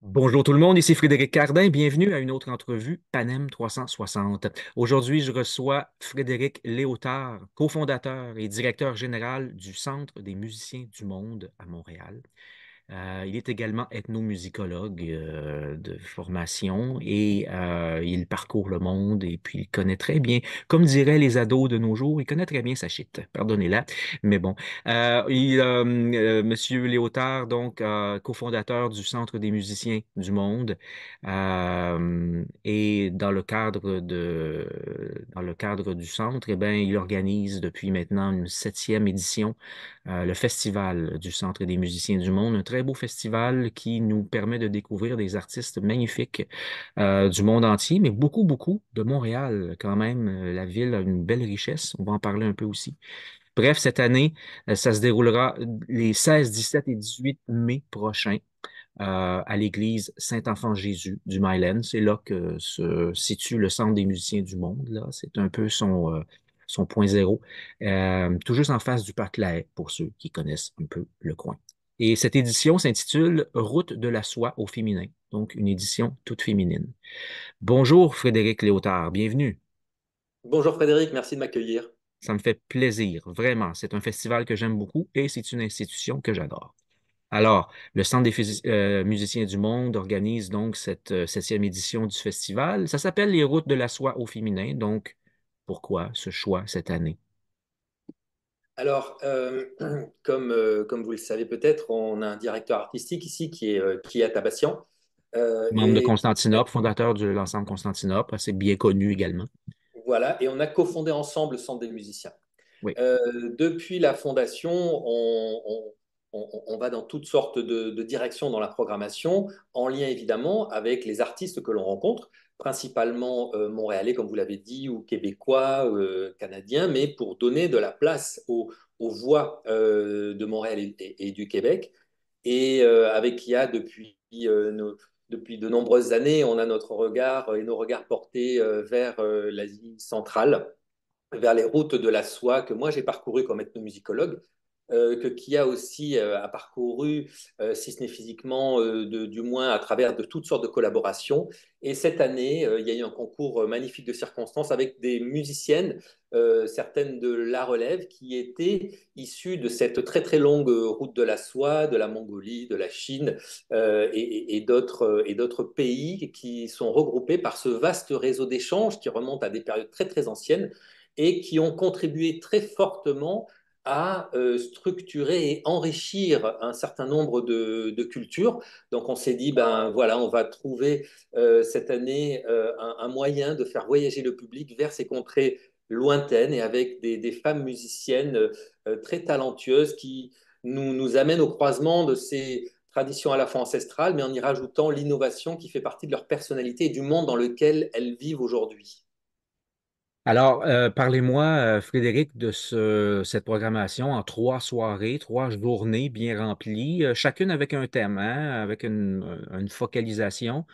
Bonjour tout le monde, ici Frédéric Cardin. Bienvenue à une autre entrevue Panem 360. Aujourd'hui, je reçois Frédéric Léotard, cofondateur et directeur général du Centre des musiciens du monde à Montréal. Il est également ethnomusicologue de formation et il parcourt le monde et puis il connaît très bien, comme diraient les ados de nos jours, il connaît très bien sa shit. Pardonnez-la, mais bon. Monsieur Léotard, donc cofondateur du Centre des musiciens du monde, et dans le cadre du centre, eh ben, il organise depuis maintenant une septième édition le Festival du Centre des musiciens du monde, un très beau festival qui nous permet de découvrir des artistes magnifiques du monde entier, mais beaucoup, beaucoup de Montréal quand même. La ville a une belle richesse, on va en parler un peu aussi. Bref, cette année, ça se déroulera les 16, 17 et 18 mai prochains à l'église Saint-Enfant-Jésus du Myland. C'est là que se situe le Centre des musiciens du monde. Là. C'est un peu son point zéro, tout juste en face du parc La Haye, pour ceux qui connaissent un peu le coin. Et cette édition s'intitule Route de la soie au féminin, donc une édition toute féminine. Bonjour Frédéric Léotard, bienvenue. Bonjour Frédéric, merci de m'accueillir. Ça me fait plaisir, vraiment. C'est un festival que j'aime beaucoup et c'est une institution que j'adore. Alors, le Centre des musiciens du monde organise donc cette septième édition du festival. Ça s'appelle Les Routes de la soie au féminin. Donc, pourquoi ce choix cette année? Alors, comme vous le savez peut-être, on a un directeur artistique ici qui est Atabassian. Membre de Et Constantinople, fondateur de l'ensemble Constantinople, assez bien connu également. voilà, et on a cofondé ensemble le Centre des musiciens. Oui. Depuis la fondation, on va dans toutes sortes de directions dans la programmation, en lien évidemment avec les artistes que l'on rencontre, principalement montréalais, comme vous l'avez dit, ou québécois, canadiens, mais pour donner de la place aux voix de Montréal et du Québec. Et avec Kia, depuis de nombreuses années, on a notre regard et nos regards portés vers l'Asie centrale, vers les routes de la soie que moi j'ai parcouru comme ethnomusicologue, que Kia aussi a parcouru, si ce n'est physiquement, du moins à travers de toutes sortes de collaborations. Et cette année, il y a eu un concours magnifique de circonstances avec des musiciennes, certaines de la relève, qui étaient issues de cette très très longue route de la soie, de la Mongolie, de la Chine et d'autres pays qui sont regroupés par ce vaste réseau d'échanges qui remonte à des périodes très très anciennes et qui ont contribué très fortement à structurer et enrichir un certain nombre de cultures. Donc on s'est dit, ben voilà, on va trouver cette année un moyen de faire voyager le public vers ces contrées lointaines et avec des femmes musiciennes très talentueuses qui nous amènent au croisement de ces traditions à la fois ancestrales, mais en y rajoutant l'innovation qui fait partie de leur personnalité et du monde dans lequel elles vivent aujourd'hui. Alors, parlez-moi, Frédéric, de cette programmation en trois soirées, trois journées bien remplies, chacune avec un thème, hein, avec une focalisation.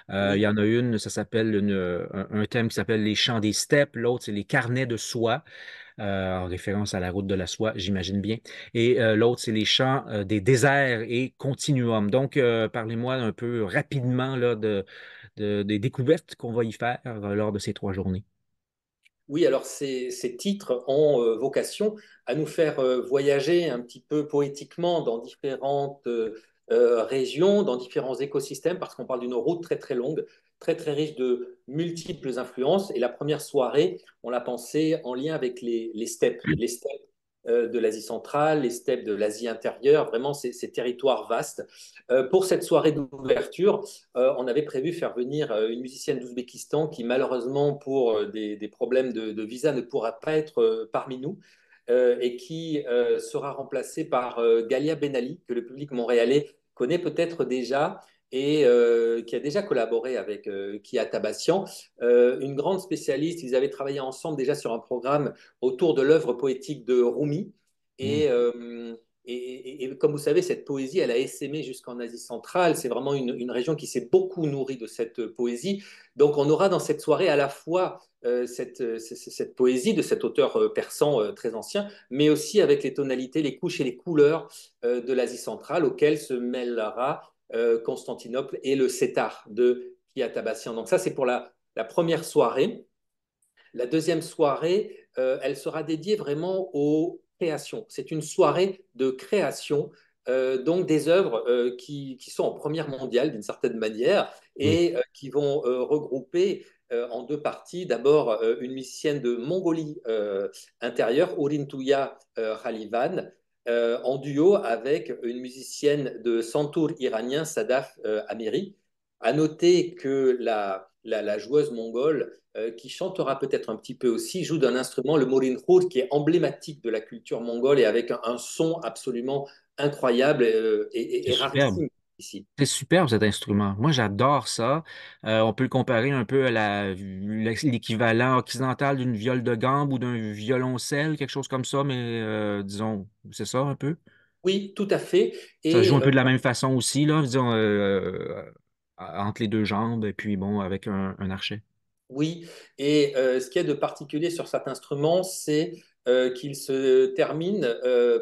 Il y Oui. en a une, ça s'appelle un thème qui s'appelle les chants des steppes, l'autre, c'est les carnets de soie, en référence à la route de la soie, j'imagine bien. Et l'autre, c'est les chants des déserts et continuum. Donc, parlez-moi un peu rapidement là, des découvertes qu'on va y faire lors de ces trois journées. Oui, alors ces titres ont vocation à nous faire voyager un petit peu poétiquement dans différentes régions, dans différents écosystèmes, parce qu'on parle d'une route très très longue, très très riche de multiples influences. Et la première soirée, on l'a pensée en lien avec les steppes de l'Asie centrale, les steppes de l'Asie intérieure, vraiment ces territoires vastes. Pour cette soirée d'ouverture, on avait prévu faire venir une musicienne d'Ouzbékistan qui, malheureusement, pour des problèmes de visa, ne pourra pas être parmi nous et qui sera remplacée par Galia Benali, que le public montréalais connaît peut-être déjà et qui a déjà collaboré avec Kia Tabassian, une grande spécialiste. Ils avaient travaillé ensemble déjà sur un programme autour de l'œuvre poétique de Rumi. Hmm. Et, comme vous savez, cette poésie, elle a essaimé jusqu'en Asie centrale. C'est vraiment une région qui s'est beaucoup nourrie de cette poésie. Donc, on aura dans cette soirée à la fois cette poésie de cet auteur persan très ancien, mais aussi avec les tonalités, les couches et les couleurs de l'Asie centrale, auxquelles se mêlera Constantinople et le Sétar de Kiatabassian. Donc ça, c'est pour la première soirée. La deuxième soirée, elle sera dédiée vraiment aux créations. C'est une soirée de création, donc des œuvres qui sont en première mondiale d'une certaine manière Oui. et qui vont regrouper en deux parties. D'abord, une musicienne de Mongolie intérieure, Urintuya Khalivan, en duo avec une musicienne de santour iranien, Sadaf Amiri. À noter que la joueuse mongole qui chantera peut-être un petit peu aussi, joue d'un instrument, le morinkhur, qui est emblématique de la culture mongole et avec un son absolument incroyable C'est et superbe. rarissime ici. C'est superbe cet instrument. Moi, j'adore ça. On peut le comparer un peu à l'équivalent occidental d'une viole de gambe ou d'un violoncelle, quelque chose comme ça, mais disons, c'est ça un peu. Oui, tout à fait. Ça joue Et un peu de la même façon aussi, là, disons, entre les deux jambes, et puis bon, avec un archet. oui, et ce qu'il y a de particulier sur cet instrument, c'est qu'il se termine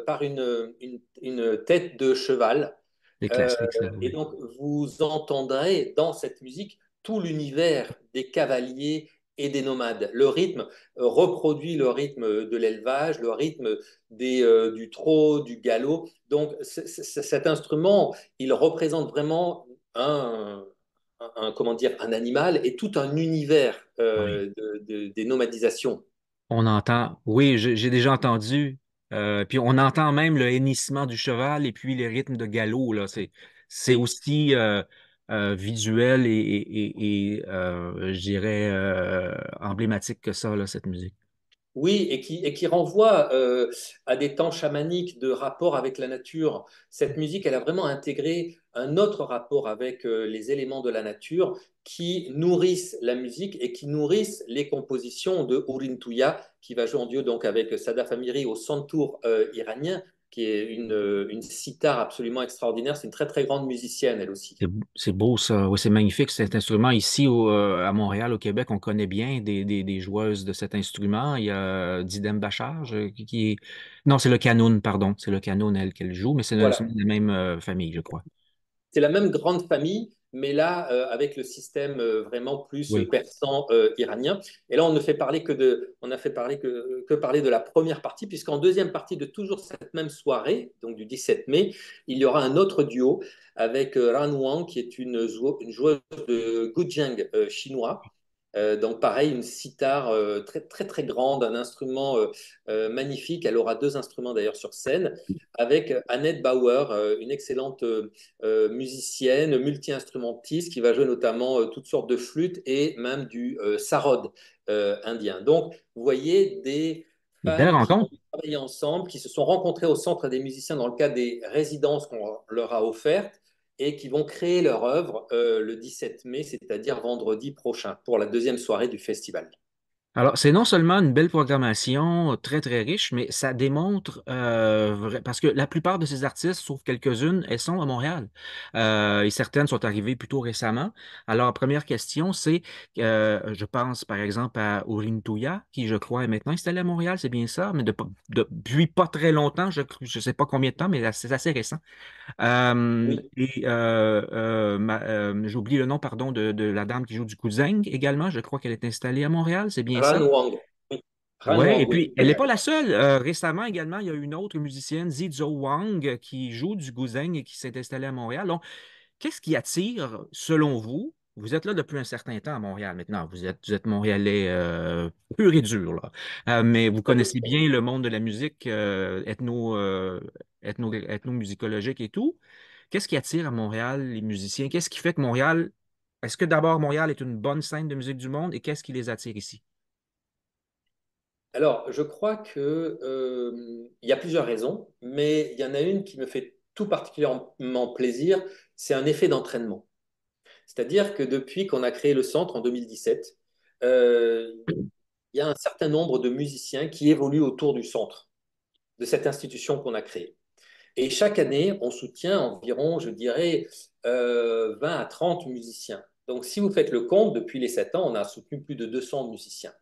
par une tête de cheval. C'est Euh, classique, ça, et oui. donc, vous entendrez dans cette musique tout l'univers des cavaliers et des nomades. Le rythme reproduit le rythme de l'élevage, le rythme du trot, du galop. Donc, cet instrument, il représente vraiment comment dire, un animal et tout un univers Oui. des nomadisations. On entend, oui, j'ai déjà entendu. Puis on entend même le hennissement du cheval et puis les rythmes de galop, là. C'est Oui. aussi visuel je dirais, emblématique que ça, là, cette musique. Oui, et qui renvoie à des temps chamaniques de rapport avec la nature. Cette musique, elle a vraiment intégré un autre rapport avec les éléments de la nature qui nourrissent la musique et qui nourrissent les compositions de Urintuya, qui va jouer en duo donc avec Sadaf Amiri au santour iranien, qui est une sitar absolument extraordinaire. C'est une très très grande musicienne, elle aussi. C'est beau, ça. Oui, c'est magnifique, cet instrument. Ici, à Montréal, au Québec, on connaît bien des joueuses de cet instrument. Il y a Didem Bachar, qui est... Non, c'est le canoun, pardon. C'est le canoun, elle, qu'elle joue, mais c'est Voilà. de la même famille, je crois. C'est la même grande famille, mais là, avec le système vraiment plus Oui. persan iranien. Et là, on ne fait parler on a fait parler que parler de la première partie, puisqu'en deuxième partie de toujours cette même soirée, donc du 17 mai, il y aura un autre duo avec Ran Wang, qui est une joueuse de guzheng chinois. Donc pareil, une sitar très très très grande, un instrument magnifique. Elle aura deux instruments d'ailleurs sur scène, avec Annette Bauer, une excellente musicienne, multi-instrumentiste, qui va jouer notamment toutes sortes de flûtes et même du sarod indien. Donc vous voyez des Des belles femmes qui ont rencontres. travaillé ensemble, qui se sont rencontrées au Centre des musiciens dans le cadre des résidences qu'on leur a offertes et qui vont créer leur œuvre le 17 mai, c'est-à-dire vendredi prochain, pour la deuxième soirée du festival. Alors, c'est non seulement une belle programmation très, très riche, mais ça démontre, parce que la plupart de ces artistes, sauf quelques-unes, elles sont à Montréal. Et certaines sont arrivées plutôt récemment. Alors, première question, c'est, je pense par exemple à Ourine Touya, qui je crois est maintenant installée à Montréal, c'est bien ça, mais depuis pas très longtemps, je ne sais pas combien de temps, mais c'est assez récent. Oui, J'oublie le nom, pardon, de la dame qui joue du Kuzeng également. Je crois qu'elle est installée à Montréal, c'est bien Ran ça? Wang. Oui. Ran Ouais, et Wang, oui. puis elle n'est pas la seule. Récemment également, il y a une autre musicienne, Zizo Wang, qui joue du Kuzeng et qui s'est installée à Montréal. Donc, qu'est-ce qui attire, selon vous? Vous êtes là depuis un certain temps à Montréal maintenant. Vous êtes Montréalais pur et dur, là. Mais vous connaissez bien le monde de la musique ethnomusicologique et tout. Qu'est-ce qui attire à Montréal les musiciens? Qu'est-ce qui fait que Montréal... Est-ce que d'abord Montréal est une bonne scène de musique du monde et qu'est-ce qui les attire ici? Alors, je crois il y a plusieurs raisons, mais il y en a une qui me fait tout particulièrement plaisir, c'est un effet d'entraînement. C'est-à-dire que depuis qu'on a créé le centre en 2017, euh, il y a un certain nombre de musiciens qui évoluent autour du centre, de cette institution qu'on a créée. Et chaque année, on soutient environ, je dirais, 20 à 30 musiciens. Donc, si vous faites le compte, depuis les 7 ans, on a soutenu plus de 200 musiciens.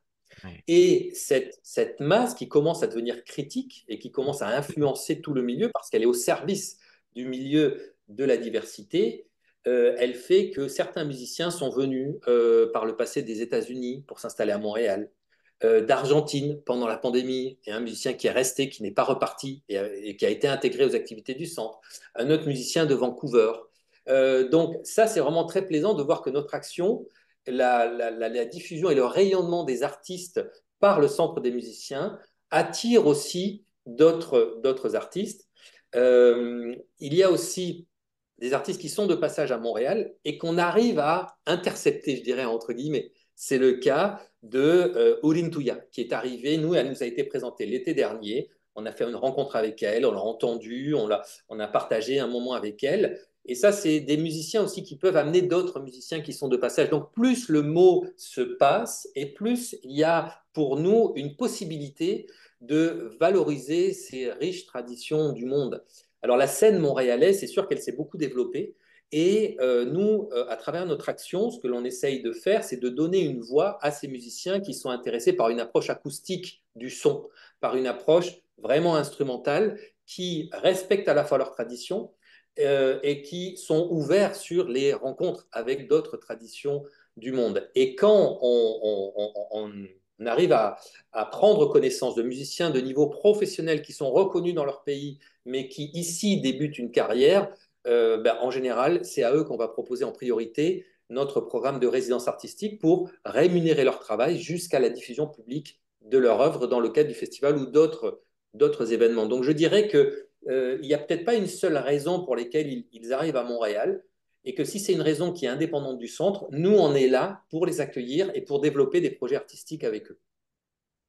Ouais. Et cette masse qui commence à devenir critique et qui commence à influencer tout le milieu parce qu'elle est au service du milieu de la diversité, elle fait que certains musiciens sont venus par le passé des États-Unis pour s'installer à Montréal, d'Argentine pendant la pandémie, et un musicien qui est resté, qui n'est pas reparti et qui a été intégré aux activités du centre, un autre musicien de Vancouver. Donc ça, c'est vraiment très plaisant de voir que notre action, la diffusion et le rayonnement des artistes par le centre des musiciens attire aussi d'autres artistes. Il y a aussi des artistes qui sont de passage à Montréal et qu'on arrive à intercepter, je dirais, entre guillemets. C'est le cas de Ourine Touya, qui est arrivée. Nous, elle nous a été présentée l'été dernier. On a fait une rencontre avec elle, on l'a entendue, on a partagé un moment avec elle. Et ça, c'est des musiciens aussi qui peuvent amener d'autres musiciens qui sont de passage. Donc, plus le mot se passe et plus il y a pour nous une possibilité de valoriser ces riches traditions du monde. Alors la scène montréalaise, c'est sûr qu'elle s'est beaucoup développée. Et nous, à travers notre action, ce que l'on essaye de faire, c'est de donner une voix à ces musiciens qui sont intéressés par une approche acoustique du son, par une approche vraiment instrumentale qui respecte à la fois leur tradition et qui sont ouverts sur les rencontres avec d'autres traditions du monde. Et quand on arrive à prendre connaissance de musiciens de niveau professionnel qui sont reconnus dans leur pays, mais qui ici débutent une carrière, en général, c'est à eux qu'on va proposer en priorité notre programme de résidence artistique pour rémunérer leur travail jusqu'à la diffusion publique de leur œuvre dans le cadre du festival ou d'autres événements. Donc je dirais que il n'y a peut-être pas une seule raison pour laquelle ils arrivent à Montréal, et que si c'est une raison qui est indépendante du centre, nous, on est là pour les accueillir et pour développer des projets artistiques avec eux.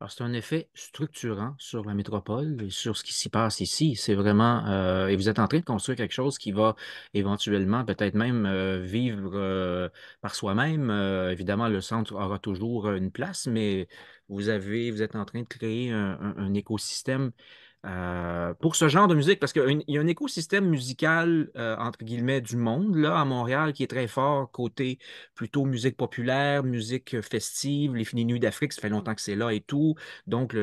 Alors, c'est un effet structurant sur la métropole et sur ce qui s'y passe ici. C'est vraiment, et vous êtes en train de construire quelque chose qui va éventuellement peut-être même vivre par soi-même. Évidemment, le centre aura toujours une place, mais vous êtes en train de créer un écosystème pour ce genre de musique, parce qu'il y a un écosystème musical, entre guillemets, du monde, là, à Montréal, qui est très fort, côté plutôt musique populaire, musique festive, les Nuits d'Afrique, ça fait longtemps que c'est là et tout. Donc,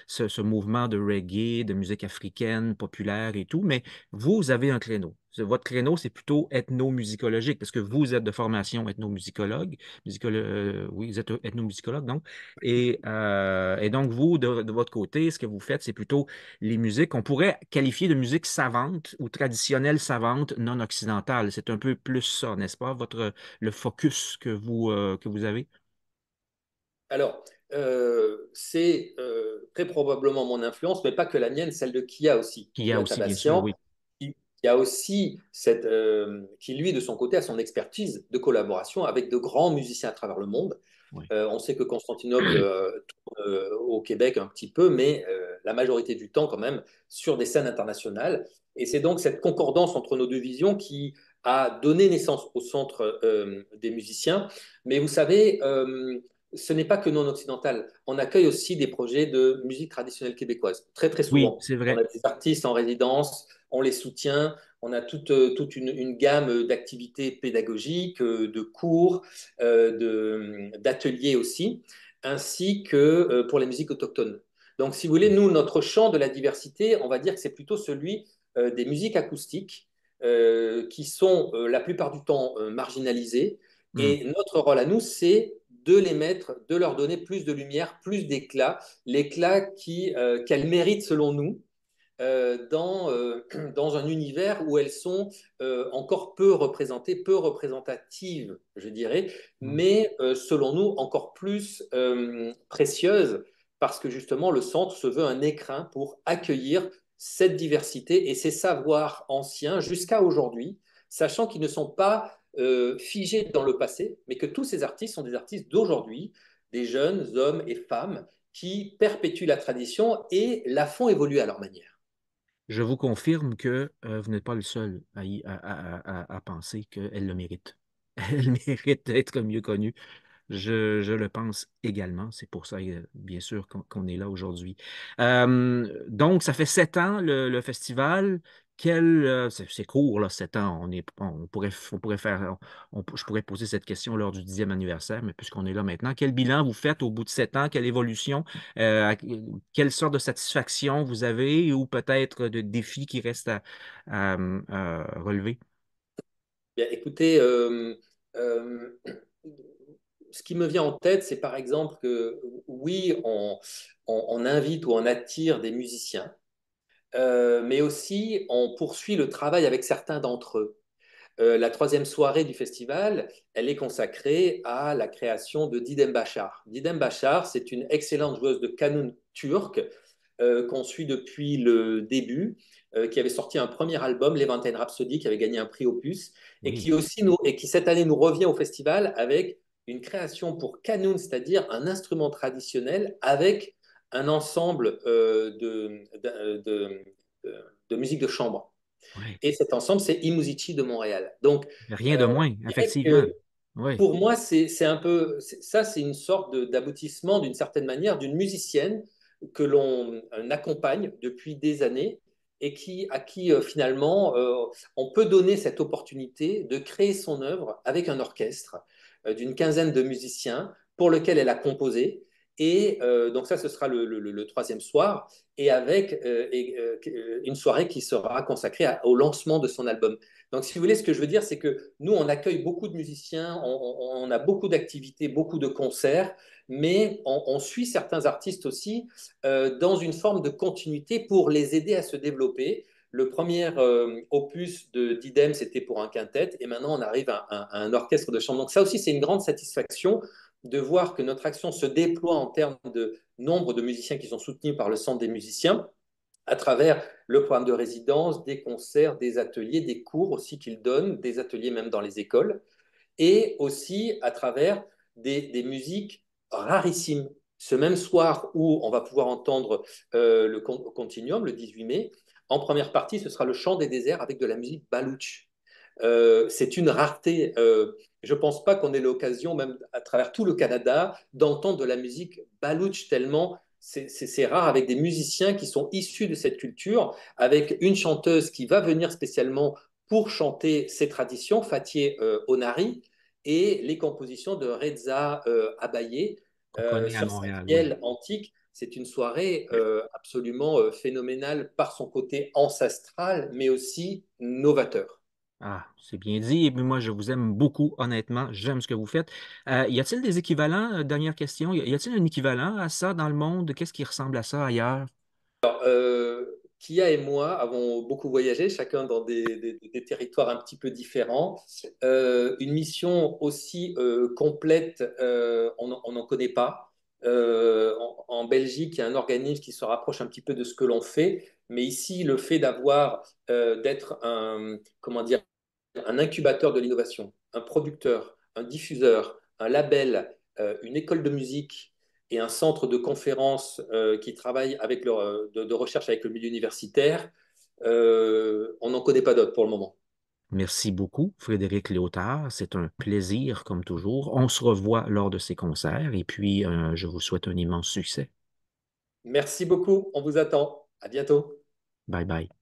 ce mouvement de reggae, de musique africaine, populaire et tout. Mais vous avez un créneau. Votre créneau, c'est plutôt ethnomusicologique, parce que vous êtes de formation ethnomusicologue, oui, vous êtes ethnomusicologue, donc. Et donc, vous, de votre côté, ce que vous faites, c'est plutôt les musiques qu'on pourrait qualifier de musique savante ou traditionnelle savante non occidentale. C'est un peu plus ça, n'est-ce pas, le focus que vous avez? Alors, c'est très probablement mon influence, mais pas que la mienne, celle de Kia aussi. Qu'il y a Kia aussi, bien sûr, Tabassian, oui. qui a aussi qui lui, de son côté, a son expertise de collaboration avec de grands musiciens à travers le monde. Oui. On sait que Constantinople tourne au Québec un petit peu, mais la majorité du temps quand même sur des scènes internationales. Et c'est donc cette concordance entre nos deux visions qui a donné naissance au centre des musiciens. Mais vous savez, ce n'est pas que non occidental. On accueille aussi des projets de musique traditionnelle québécoise, très très Oui, souvent. c'est On a vrai. des artistes en résidence, on les soutient, on a toute une gamme d'activités pédagogiques, de cours, d'ateliers aussi, ainsi que pour les musiques autochtones. Donc, si vous voulez, nous, notre champ de la diversité, on va dire que c'est plutôt celui des musiques acoustiques, qui sont la plupart du temps marginalisées. Hmm. Et notre rôle à nous, c'est de les mettre, de leur donner plus de lumière, plus d'éclat, l'éclat qu'elles méritent selon nous, dans un univers où elles sont encore peu représentées, peu représentatives, je dirais, Hmm. mais selon nous encore plus précieuses, parce que justement le centre se veut un écrin pour accueillir cette diversité et ces savoirs anciens jusqu'à aujourd'hui, sachant qu'ils ne sont pas figés dans le passé, mais que tous ces artistes sont des artistes d'aujourd'hui, des jeunes hommes et femmes qui perpétuent la tradition et la font évoluer à leur manière. Je vous confirme que vous n'êtes pas le seul à penser qu'elle le mérite. Elle mérite d'être mieux connue. Je le pense également. C'est pour ça, bien sûr, qu'on est là aujourd'hui. Donc, ça fait 7 ans, le festival. C'est court, là, 7 ans. On pourrait faire, je pourrais poser cette question lors du 10e anniversaire, mais puisqu'on est là maintenant, quel bilan vous faites au bout de 7 ans? Quelle évolution? Quelle sorte de satisfaction vous avez ou peut-être de défis qui restent à relever? Bien, écoutez, euh, ce qui me vient en tête, c'est par exemple que oui, on invite ou on attire des musiciens, mais aussi on poursuit le travail avec certains d'entre eux. La troisième soirée du festival, elle est consacrée à la création de Didem Bachar. Didem Bachar, c'est une excellente joueuse de qanun turque qu'on suit depuis le début, qui avait sorti un premier album, Levantine Rhapsody, qui avait gagné un prix Opus, Oui, et qui cette année nous revient au festival avec une création pour qanun, c'est-à-dire un instrument traditionnel avec un ensemble de musique de chambre. oui. Et cet ensemble, c'est I Musici de Montréal. Donc, Rien de moins, je dirais effectivement. que Oui, pour moi, c'est un peu ça, c'est une sorte d'aboutissement d'une certaine manière d'une musicienne que l'on accompagne depuis des années et à qui finalement on peut donner cette opportunité de créer son œuvre avec un orchestre d'une quinzaine de musiciens pour lequel elle a composé. Et donc ça, ce sera le troisième soir, et avec une soirée qui sera consacrée au lancement de son album. Donc, si vous voulez, ce que je veux dire, c'est que nous, on accueille beaucoup de musiciens, on a beaucoup d'activités, beaucoup de concerts, mais on suit certains artistes aussi dans une forme de continuité pour les aider à se développer. Le premier opus de d'Idem, c'était pour un quintet, et maintenant on arrive à un orchestre de chambre. Donc ça aussi, c'est une grande satisfaction de voir que notre action se déploie en termes de nombre de musiciens qui sont soutenus par le Centre des musiciens à travers le programme de résidence, des concerts, des ateliers, des cours aussi qu'ils donnent, des ateliers même dans les écoles, et aussi à travers des musiques rarissimes. Ce même soir où on va pouvoir entendre le Continuum, le 18 mai, en première partie, ce sera le chant des déserts avec de la musique baloutche. C'est une rareté. Je ne pense pas qu'on ait l'occasion, même à travers tout le Canada, d'entendre de la musique baloutche tellement c'est rare avec des musiciens qui sont issus de cette culture, avec une chanteuse qui va venir spécialement pour chanter ces traditions, Fatih Onari, et les compositions de Reza Abaye qu'on connaît à sur sa Montréal, oui. vielle antique. C'est une soirée absolument phénoménale par son côté ancestral, mais aussi novateur. Ah, c'est bien dit. Et puis moi, je vous aime beaucoup, honnêtement. J'aime ce que vous faites. Y a-t-il des équivalents? Dernière question. Y a-t-il un équivalent à ça dans le monde? Qu'est-ce qui ressemble à ça ailleurs? Kia et moi avons beaucoup voyagé, chacun dans des territoires un petit peu différents. Une mission aussi complète, on n'en connaît pas. En Belgique, il y a un organisme qui se rapproche un petit peu de ce que l'on fait, mais ici, le fait d'être un, comment dire, un incubateur de l'innovation, un producteur, un diffuseur, un label, une école de musique et un centre de conférences qui travaille de recherche avec le milieu universitaire, on n'en connaît pas d'autres pour le moment. Merci beaucoup, Frédéric Léotard. C'est un plaisir, comme toujours. On se revoit lors de ces concerts et puis je vous souhaite un immense succès. Merci beaucoup, on vous attend. À bientôt. Bye bye.